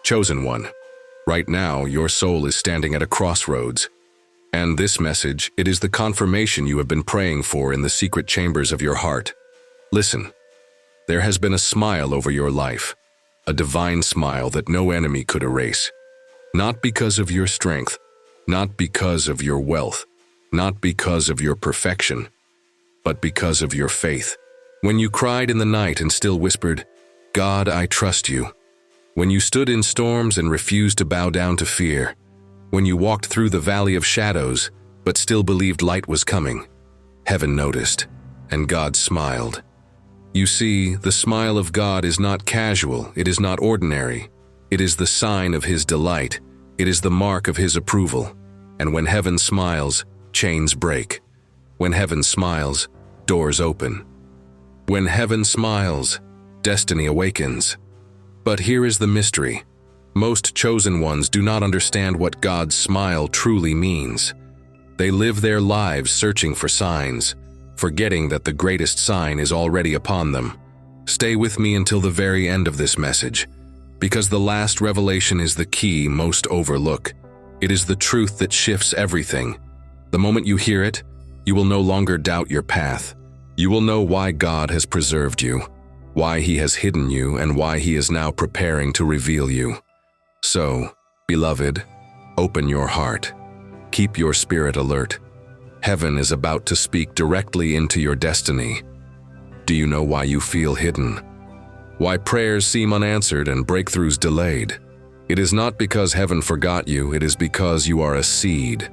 Chosen one, right now your soul is standing at a crossroads. And this message, it is the confirmation you have been praying for in the secret chambers of your heart. Listen, there has been a smile over your life, a divine smile that no enemy could erase. Not because of your strength, not because of your wealth, not because of your perfection, but because of your faith. When you cried in the night and still whispered, "God, I trust you." When you stood in storms and refused to bow down to fear. When you walked through the valley of shadows, but still believed light was coming. Heaven noticed, and God smiled. You see, the smile of God is not casual, it is not ordinary. It is the sign of His delight, it is the mark of His approval. And when heaven smiles, chains break. When heaven smiles, doors open. When heaven smiles, destiny awakens. But here is the mystery. Most chosen ones do not understand what God's smile truly means. They live their lives searching for signs, forgetting that the greatest sign is already upon them. Stay with me until the very end of this message, because the last revelation is the key most overlook. It is the truth that shifts everything. The moment you hear it, you will no longer doubt your path. You will know why God has preserved you, why He has hidden you, and why He is now preparing to reveal you. So, beloved, open your heart. Keep your spirit alert. Heaven is about to speak directly into your destiny. Do you know why you feel hidden? Why prayers seem unanswered and breakthroughs delayed? It is not because heaven forgot you, it is because you are a seed,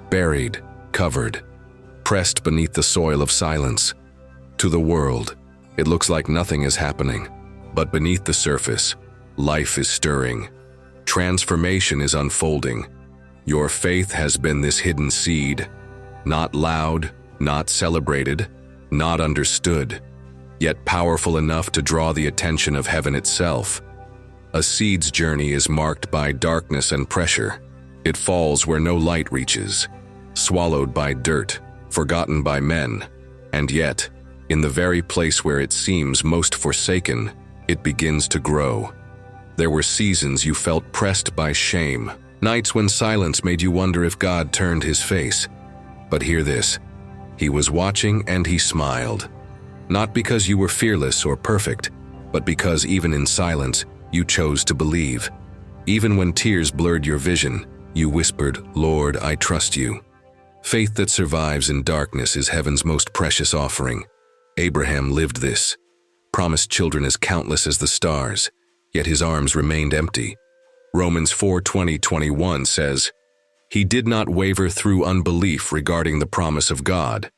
buried, covered, pressed beneath the soil of silence. To the world, it looks like nothing is happening, but beneath the surface, life is stirring. Transformation is unfolding. Your faith has been this hidden seed, not loud, not celebrated, not understood, yet powerful enough to draw the attention of heaven itself. A seed's journey is marked by darkness and pressure. It falls where no light reaches, swallowed by dirt, forgotten by men, and yet, in the very place where it seems most forsaken, it begins to grow. There were seasons you felt pressed by shame, nights when silence made you wonder if God turned His face. But hear this, He was watching and He smiled. Not because you were fearless or perfect, but because even in silence, you chose to believe. Even when tears blurred your vision, you whispered, "Lord, I trust you." Faith that survives in darkness is heaven's most precious offering. Abraham lived this, promised children as countless as the stars, yet his arms remained empty. Romans 4:20-21 says, "He did not waver through unbelief regarding the promise of God,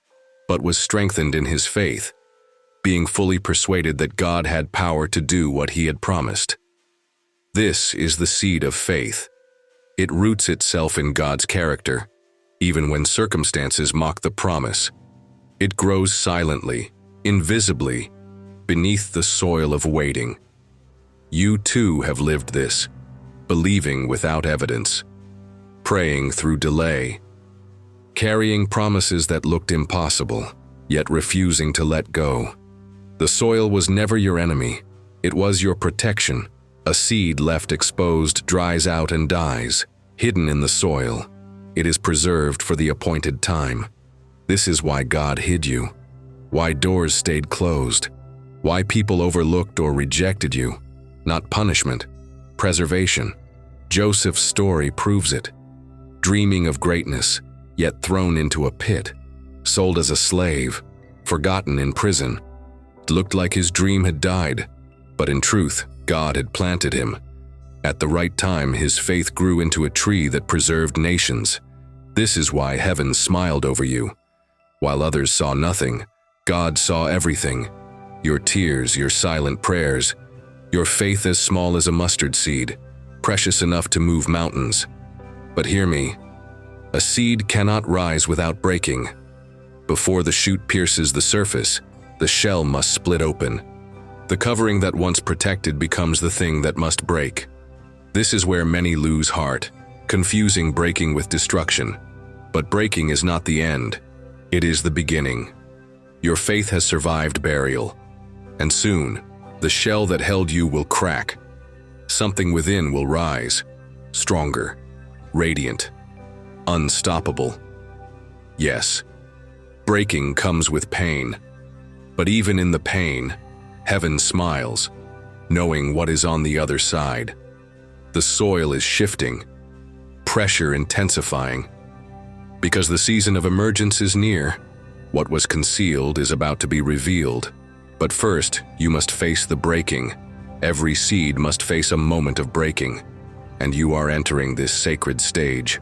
but was strengthened in his faith, being fully persuaded that God had power to do what He had promised." This is the seed of faith. It roots itself in God's character, even when circumstances mock the promise. It grows silently, invisibly, beneath the soil of waiting. You too have lived this, believing without evidence, praying through delay, carrying promises that looked impossible, yet refusing to let go. The soil was never your enemy, it was your protection. A seed left exposed dries out and dies, hidden in the soil. It is preserved for the appointed time. This is why God hid you, why doors stayed closed, why people overlooked or rejected you. Not punishment, preservation. Joseph's story proves it. Dreaming of greatness, yet thrown into a pit, sold as a slave, forgotten in prison. It looked like his dream had died, but in truth, God had planted him. At the right time, his faith grew into a tree that preserved nations. This is why heaven smiled over you. While others saw nothing, God saw everything. Your tears, your silent prayers, your faith as small as a mustard seed, precious enough to move mountains. But hear me, a seed cannot rise without breaking. Before the shoot pierces the surface, the shell must split open. The covering that once protected becomes the thing that must break. This is where many lose heart, confusing breaking with destruction. But breaking is not the end, it is the beginning. Your faith has survived burial, and soon, the shell that held you will crack. something within will rise, stronger, radiant, unstoppable. Yes, breaking comes with pain, but even in the pain, heaven smiles, knowing what is on the other side. The soil is shifting, pressure intensifying. Because the season of emergence is near, what was concealed is about to be revealed. But first, you must face the breaking. Every seed must face a moment of breaking, and you are entering this sacred stage.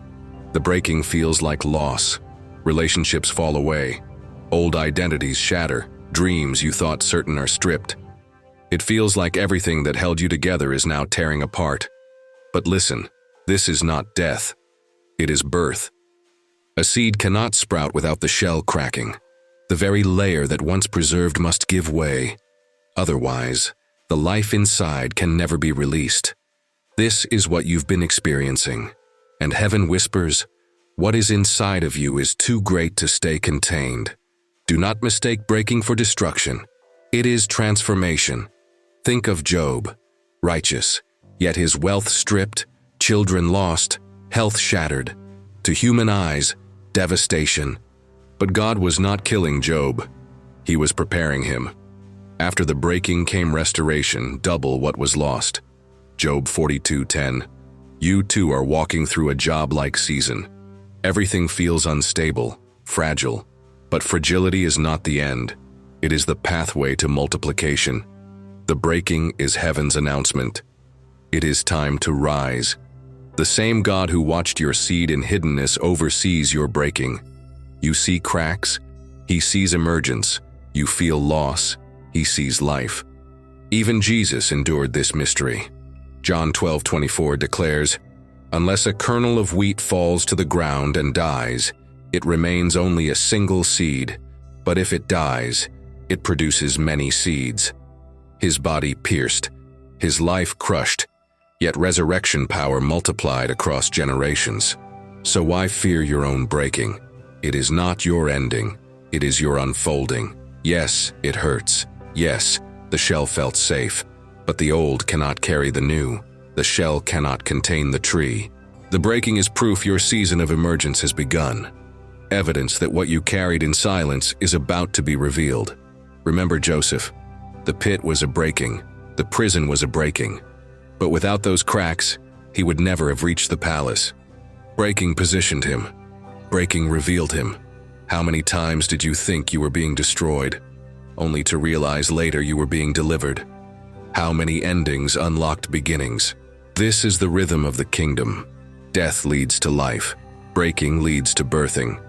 The breaking feels like loss. Relationships fall away. Old identities shatter. Dreams you thought certain are stripped. It feels like everything that held you together is now tearing apart. But listen, this is not death. It is birth. A seed cannot sprout without the shell cracking. The very layer that once preserved must give way. Otherwise, the life inside can never be released. This is what you've been experiencing. And heaven whispers, what is inside of you is too great to stay contained. Do not mistake breaking for destruction. It is transformation. Think of Job, righteous, yet his wealth stripped, children lost, health shattered. To human eyes, devastation. But God was not killing Job. He was preparing him. After the breaking came restoration, double what was lost. Job 42:10. You too are walking through a job-like season. Everything feels unstable, fragile. But fragility is not the end. It is the pathway to multiplication. The breaking is heaven's announcement. It is time to rise. The same God who watched your seed in hiddenness oversees your breaking. You see cracks, he sees emergence. You feel loss, he sees life. Even Jesus endured this mystery. John 12:24 declares, unless a kernel of wheat falls to the ground and dies, it remains only a single seed, but if it dies, it produces many seeds. His body pierced, his life crushed, yet resurrection power multiplied across generations. So why fear your own breaking? It is not your ending, it is your unfolding. Yes, it hurts. Yes, the shell felt safe, but the old cannot carry the new. The shell cannot contain the tree. The breaking is proof your season of emergence has begun. Evidence that what you carried in silence is about to be revealed. Remember Joseph. The pit was a breaking. The prison was a breaking. But without those cracks, he would never have reached the palace. Breaking positioned him. Breaking revealed him. How many times did you think you were being destroyed, only to realize later you were being delivered? How many endings unlocked beginnings? This is the rhythm of the kingdom. Death leads to life. Breaking leads to birthing.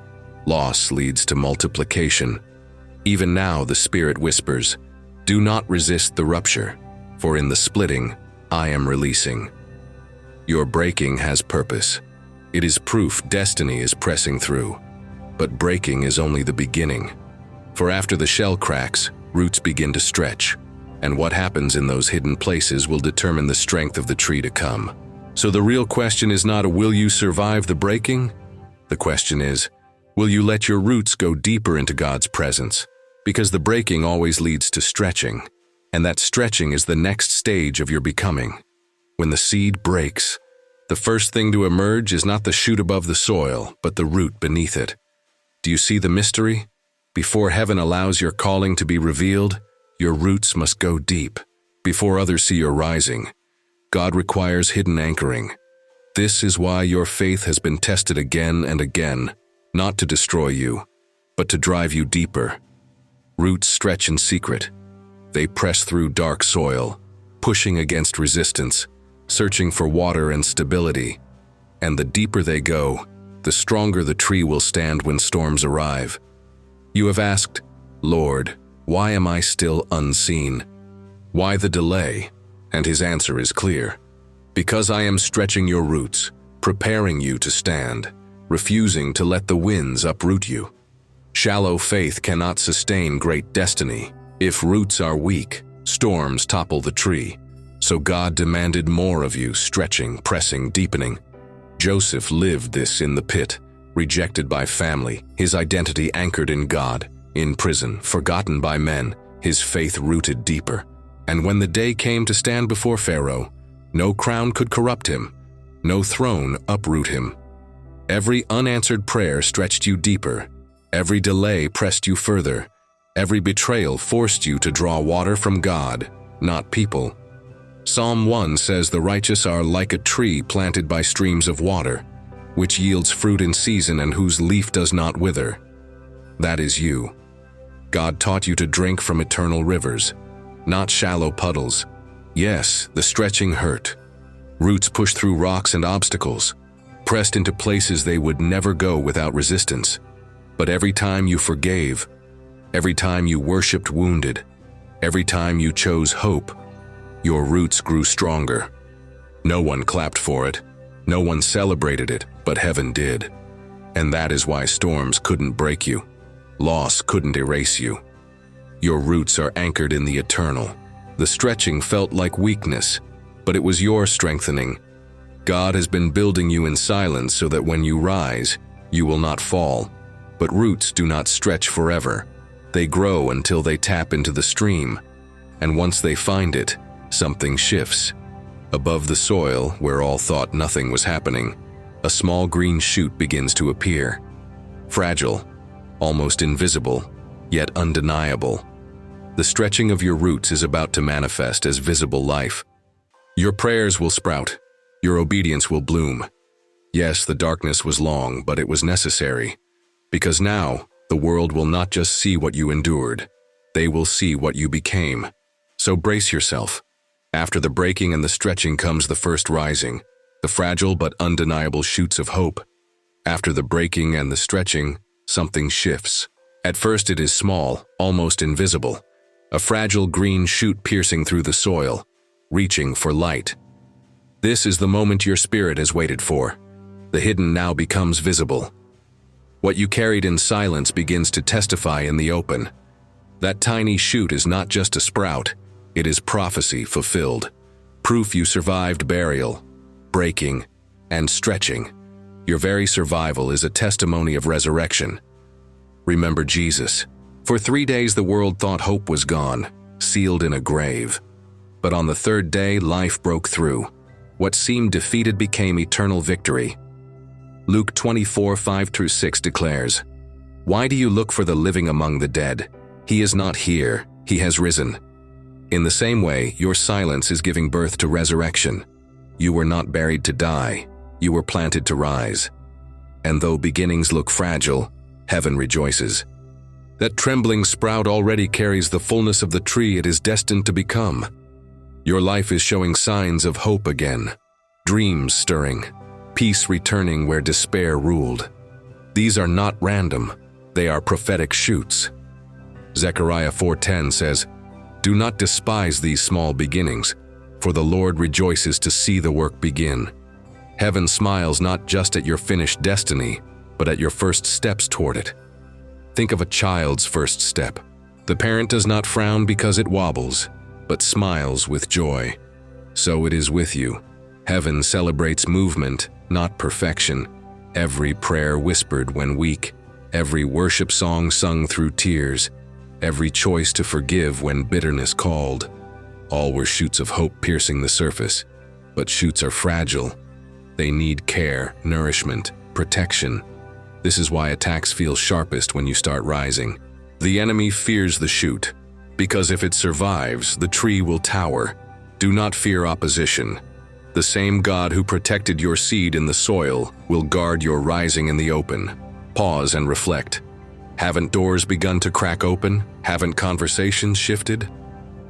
Loss leads to multiplication. Even now the Spirit whispers, do not resist the rupture, for in the splitting, I am releasing. Your breaking has purpose. It is proof destiny is pressing through. But breaking is only the beginning. For after the shell cracks, roots begin to stretch. And what happens in those hidden places will determine the strength of the tree to come. So the real question is not will you survive the breaking? The question is, will you let your roots go deeper into God's presence? Because the breaking always leads to stretching. And that stretching is the next stage of your becoming. When the seed breaks, the first thing to emerge is not the shoot above the soil, but the root beneath it. Do you see the mystery? Before heaven allows your calling to be revealed, your roots must go deep. Before others see your rising, God requires hidden anchoring. This is why your faith has been tested again and again, not to destroy you, but to drive you deeper. Roots stretch in secret. They press through dark soil, pushing against resistance, searching for water and stability. And the deeper they go, the stronger the tree will stand when storms arrive. You have asked, Lord, why am I still unseen? Why the delay? And his answer is clear. Because I am stretching your roots, preparing you to stand, refusing to let the winds uproot you. Shallow faith cannot sustain great destiny. If roots are weak, storms topple the tree. So God demanded more of you, stretching, pressing, deepening. Joseph lived this in the pit, rejected by family, his identity anchored in God, in prison, forgotten by men, his faith rooted deeper. And when the day came to stand before Pharaoh, No crown could corrupt him. No throne uproot him. Every unanswered prayer stretched you deeper. Every delay pressed you further. Every betrayal forced you to draw water from God, not people. Psalm 1 says the righteous are like a tree planted by streams of water, which yields fruit in season and whose leaf does not wither. That is you. God taught you to drink from eternal rivers, not shallow puddles. Yes, the stretching hurt. Roots pushed through rocks and obstacles, pressed into places they would never go without resistance. But every time you forgave, every time you worshipped wounded, every time you chose hope, your roots grew stronger. No one clapped for it, no one celebrated it, but heaven did. And that is why storms couldn't break you. Loss couldn't erase you. Your roots are anchored in the eternal. The stretching felt like weakness, but it was your strengthening. God has been building you in silence so that when you rise, you will not fall. But roots do not stretch forever. They grow until they tap into the stream. And once they find it, something shifts. Above the soil, where all thought nothing was happening, a small green shoot begins to appear. Fragile, almost invisible, yet undeniable. The stretching of your roots is about to manifest as visible life. Your prayers will sprout. Your obedience will bloom. Yes, the darkness was long, but it was necessary. Because now, the world will not just see what you endured. They will see what you became. So brace yourself. After the breaking and the stretching comes the first rising, the fragile but undeniable shoots of hope. After the breaking and the stretching, something shifts. At first it is small, almost invisible. A fragile green shoot piercing through the soil, reaching for light. This is the moment your spirit has waited for. The hidden now becomes visible. What you carried in silence begins to testify in the open. That tiny shoot is not just a sprout, it is prophecy fulfilled. Proof you survived burial, breaking, and stretching. Your very survival is a testimony of resurrection. Remember Jesus. For 3 days the world thought hope was gone, sealed in a grave. But on the third day, life broke through. What seemed defeated became eternal victory. Luke 24:5-6 declares, "Why do you look for the living among the dead? He is not here, he has risen." In the same way, your silence is giving birth to resurrection. You were not buried to die, you were planted to rise. And though beginnings look fragile, heaven rejoices. That trembling sprout already carries the fullness of the tree it is destined to become. Your life is showing signs of hope again, dreams stirring, peace returning where despair ruled. These are not random, they are prophetic shoots. Zechariah 4:10 says, "Do not despise these small beginnings, for the Lord rejoices to see the work begin." Heaven smiles not just at your finished destiny, but at your first steps toward it. Think of a child's first step. The parent does not frown because it wobbles, but smiles with joy. So it is with you. Heaven celebrates movement, not perfection. Every prayer whispered when weak, every worship song sung through tears, every choice to forgive when bitterness called. All were shoots of hope piercing the surface. But shoots are fragile. They need care, nourishment, protection. This is why attacks feel sharpest when you start rising. The enemy fears the shoot, because if it survives, the tree will tower. Do not fear opposition. The same God who protected your seed in the soil will guard your rising in the open. Pause and reflect. Haven't doors begun to crack open? Haven't conversations shifted?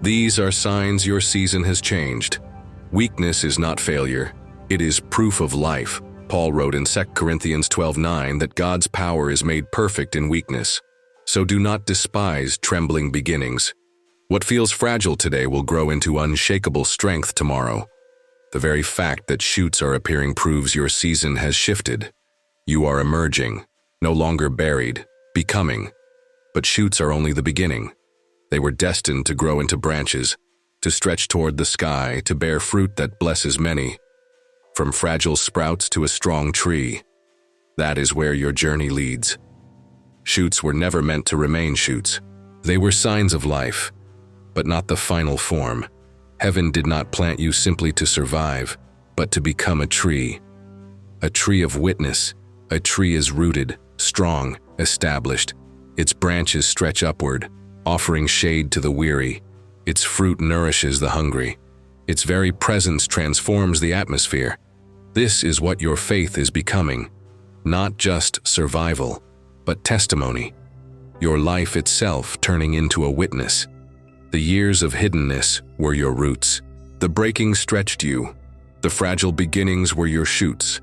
These are signs your season has changed. Weakness is not failure. It is proof of life. Paul wrote in 2 Corinthians 12:9 that God's power is made perfect in weakness. So do not despise trembling beginnings. What feels fragile today will grow into unshakable strength tomorrow. The very fact that shoots are appearing proves your season has shifted. You are emerging, no longer buried, becoming. But shoots are only the beginning. They were destined to grow into branches, to stretch toward the sky, to bear fruit that blesses many. From fragile sprouts to a strong tree. That is where your journey leads. Shoots were never meant to remain shoots. They were signs of life, but not the final form. Heaven did not plant you simply to survive, but to become a tree of witness. A tree is rooted, strong, established. Its branches stretch upward, offering shade to the weary. Its fruit nourishes the hungry. Its very presence transforms the atmosphere. This is what your faith is becoming. Not just survival, but testimony. Your life itself turning into a witness. The years of hiddenness were your roots. The breaking stretched you. The fragile beginnings were your shoots.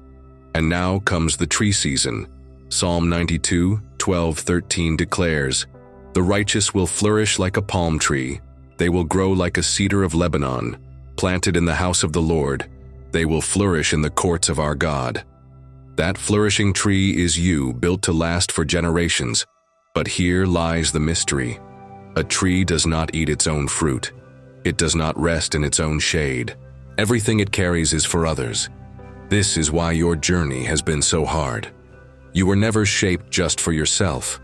And now comes the tree season. Psalm 92:12-13 declares, "The righteous will flourish like a palm tree. They will grow like a cedar of Lebanon, planted in the house of the Lord. They will flourish in the courts of our God." That flourishing tree is you, built to last for generations. But here lies the mystery. A tree does not eat its own fruit. It does not rest in its own shade. Everything it carries is for others. This is why your journey has been so hard. You were never shaped just for yourself.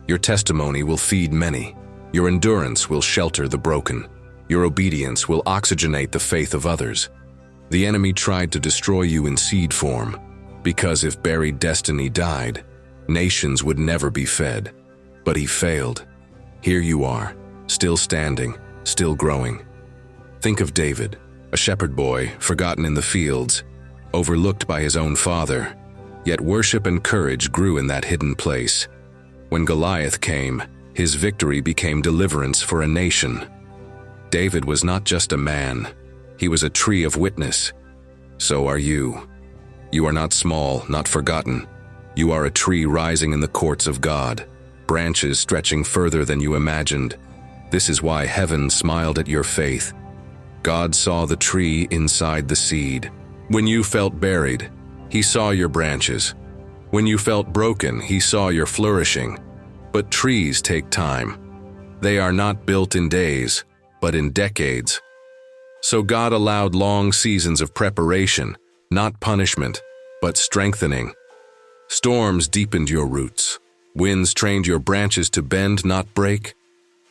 Your testimony will feed many. Your endurance will shelter the broken. Your obedience will oxygenate the faith of others. The enemy tried to destroy you in seed form, because if buried destiny died, nations would never be fed. But he failed. Here you are, still standing, still growing. Think of David, a shepherd boy, forgotten in the fields, overlooked by his own father, yet worship and courage grew in that hidden place. When Goliath came, his victory became deliverance for a nation. David was not just a man, he was a tree of witness. So are you. You are not small, not forgotten. You are a tree rising in the courts of God, branches stretching further than you imagined. This is why heaven smiled at your faith. God saw the tree inside the seed. When you felt buried, he saw your branches. When you felt broken, he saw your flourishing. But trees take time. They are not built in days, but in decades. So God allowed long seasons of preparation, not punishment, but strengthening. Storms deepened your roots. Winds trained your branches to bend, not break.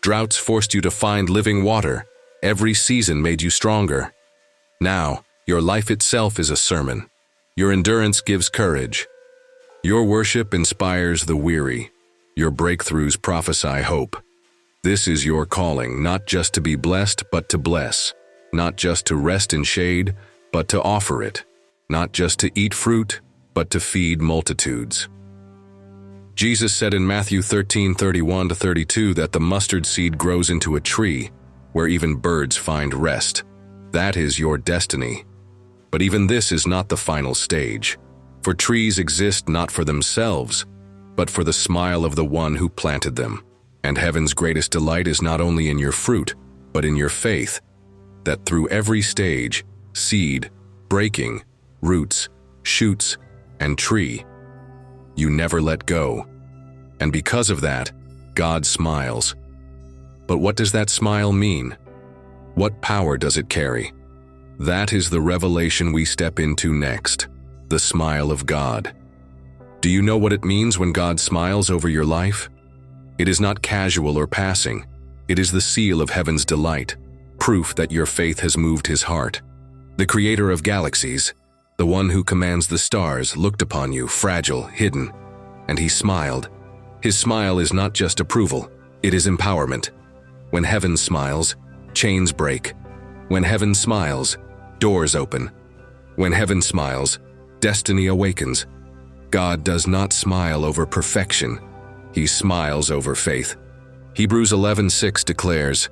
Droughts forced you to find living water. Every season made you stronger. Now, your life itself is a sermon. Your endurance gives courage. Your worship inspires the weary. Your breakthroughs prophesy hope. This is your calling, not just to be blessed, but to bless. Not just to rest in shade, but to offer it. Not just to eat fruit, but to feed multitudes. Jesus said in Matthew 13:31-32 that the mustard seed grows into a tree, where even birds find rest. That is your destiny. But even this is not the final stage, for trees exist not for themselves, but for the smile of the one who planted them. And heaven's greatest delight is not only in your fruit, but in your faith, that through every stage, seed, breaking, roots, shoots, and tree, you never let go. And because of that, God smiles. But what does that smile mean? What power does it carry? That is the revelation we step into next, the smile of God. Do you know what it means when God smiles over your life? It is not casual or passing. It is the seal of heaven's delight, proof that your faith has moved his heart. The creator of galaxies, the one who commands the stars, looked upon you, fragile, hidden, and he smiled. His smile is not just approval, it is empowerment. When heaven smiles, chains break. When heaven smiles, doors open. When heaven smiles, destiny awakens. God does not smile over perfection. He smiles over faith. Hebrews 11:6 declares,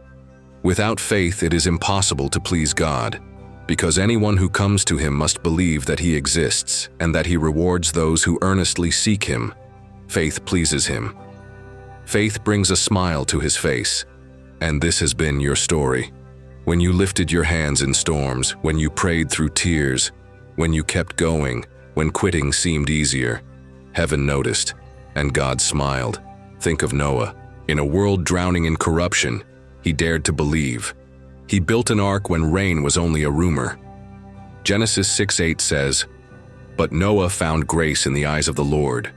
"Without faith it is impossible to please God, because anyone who comes to him must believe that he exists and that he rewards those who earnestly seek him." Faith pleases him. Faith brings a smile to his face. And this has been your story. When you lifted your hands in storms, when you prayed through tears, when you kept going, when quitting seemed easier, heaven noticed, and God smiled. Think of Noah. In a world drowning in corruption, he dared to believe. He built an ark when rain was only a rumor. Genesis 6:8 says, "But Noah found grace in the eyes of the Lord."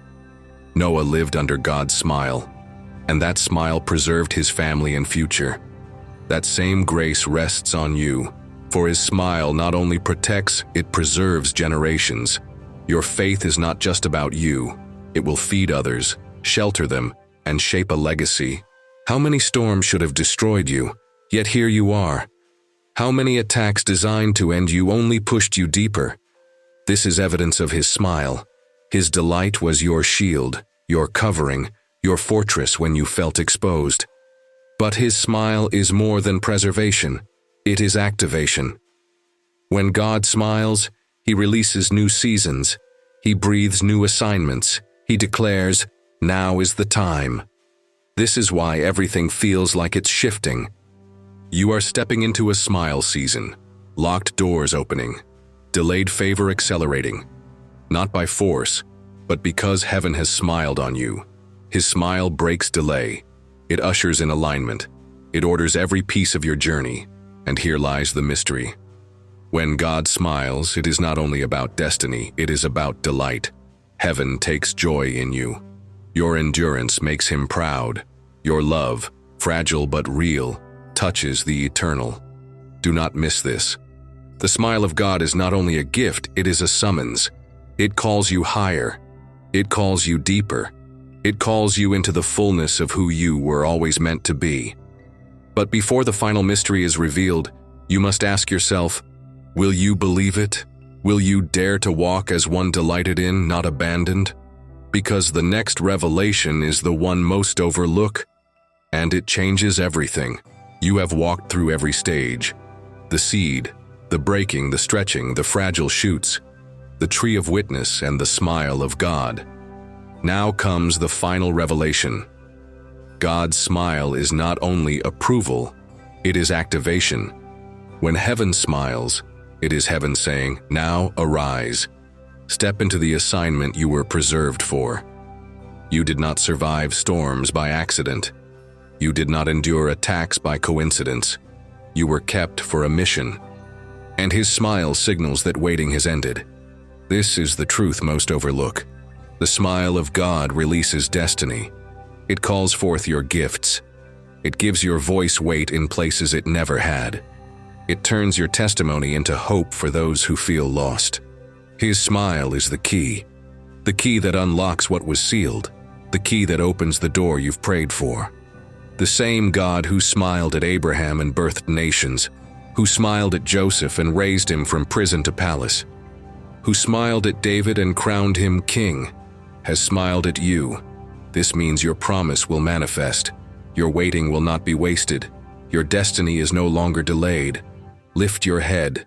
Noah lived under God's smile, and that smile preserved his family and future. That same grace rests on you, for his smile not only protects, it preserves generations. Your faith is not just about you. It will feed others, shelter them, and shape a legacy. How many storms should have destroyed you, yet here you are? How many attacks designed to end you only pushed you deeper? This is evidence of his smile. His delight was your shield, your covering, your fortress when you felt exposed. But his smile is more than preservation. It is activation. When God smiles, he releases new seasons. He breathes new assignments. He declares, "Now is the time." This is why everything feels like it's shifting. You are stepping into a smile season, locked doors opening, delayed favor accelerating, not by force, but because heaven has smiled on you. His smile breaks delay. It ushers in alignment. It orders every piece of your journey. And here lies the mystery. When God smiles, it is not only about destiny, it is about delight. Heaven takes joy in you. Your endurance makes him proud. Your love, fragile but real, touches the eternal. Do not miss this. The smile of God is not only a gift, it is a summons. It calls you higher. It calls you deeper. It calls you into the fullness of who you were always meant to be. But before the final mystery is revealed, you must ask yourself, will you believe it? Will you dare to walk as one delighted in, not abandoned? Because the next revelation is the one most overlooked, and it changes everything. You have walked through every stage. The seed, the breaking, the stretching, the fragile shoots, the tree of witness, and the smile of God. Now comes the final revelation. God's smile is not only approval, it is activation. When heaven smiles, it is heaven saying, "Now arise. Step into the assignment you were preserved for." You did not survive storms by accident. You did not endure attacks by coincidence. You were kept for a mission. And his smile signals that waiting has ended. This is the truth most overlook. The smile of God releases destiny. It calls forth your gifts. It gives your voice weight in places it never had. It turns your testimony into hope for those who feel lost. His smile is the key that unlocks what was sealed, the key that opens the door you've prayed for. The same God who smiled at Abraham and birthed nations, who smiled at Joseph and raised him from prison to palace, who smiled at David and crowned him king, has smiled at you. This means your promise will manifest. Your waiting will not be wasted. Your destiny is no longer delayed. Lift your head.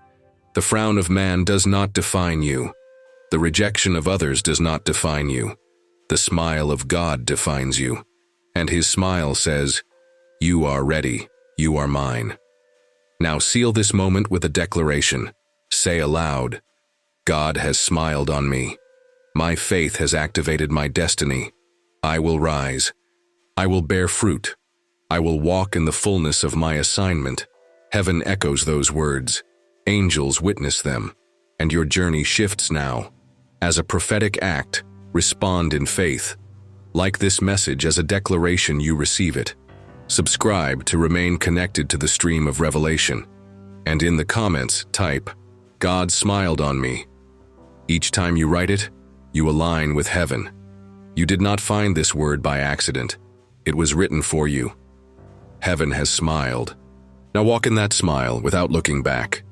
The frown of man does not define you. The rejection of others does not define you. The smile of God defines you. And his smile says, "You are ready. You are mine." Now seal this moment with a declaration. Say aloud, "God has smiled on me. My faith has activated my destiny. I will rise. I will bear fruit. I will walk in the fullness of my assignment." Heaven echoes those words. Angels witness them. And your journey shifts now. As a prophetic act, respond in faith. Like this message as a declaration, you receive it. Subscribe to remain connected to the stream of revelation. And in the comments, type, "God smiled on me." Each time you write it, you align with heaven. You did not find this word by accident. It was written for you. Heaven has smiled. Now walk in that smile without looking back.